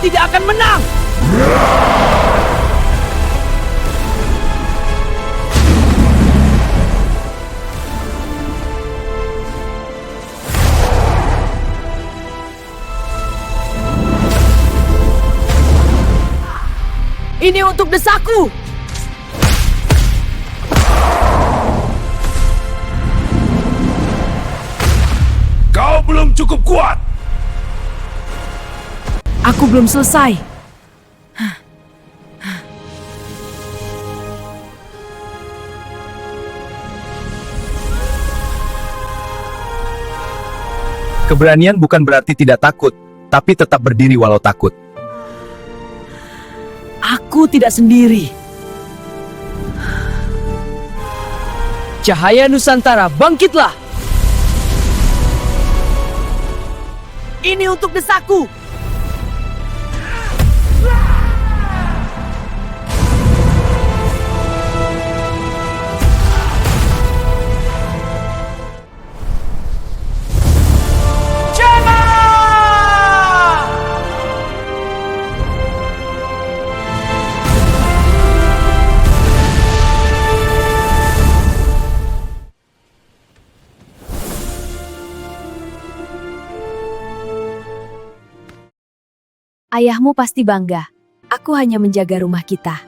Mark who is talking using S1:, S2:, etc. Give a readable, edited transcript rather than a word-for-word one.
S1: tidak akan menang! Ini untuk desaku!
S2: Kau belum cukup kuat!
S1: Aku belum selesai.
S2: Keberanian bukan berarti tidak takut, tapi tetap berdiri walau takut.
S1: Aku tidak sendiri. Cahaya Nusantara, bangkitlah! Ini untuk desaku!
S3: Ayahmu pasti bangga. Aku hanya menjaga rumah kita.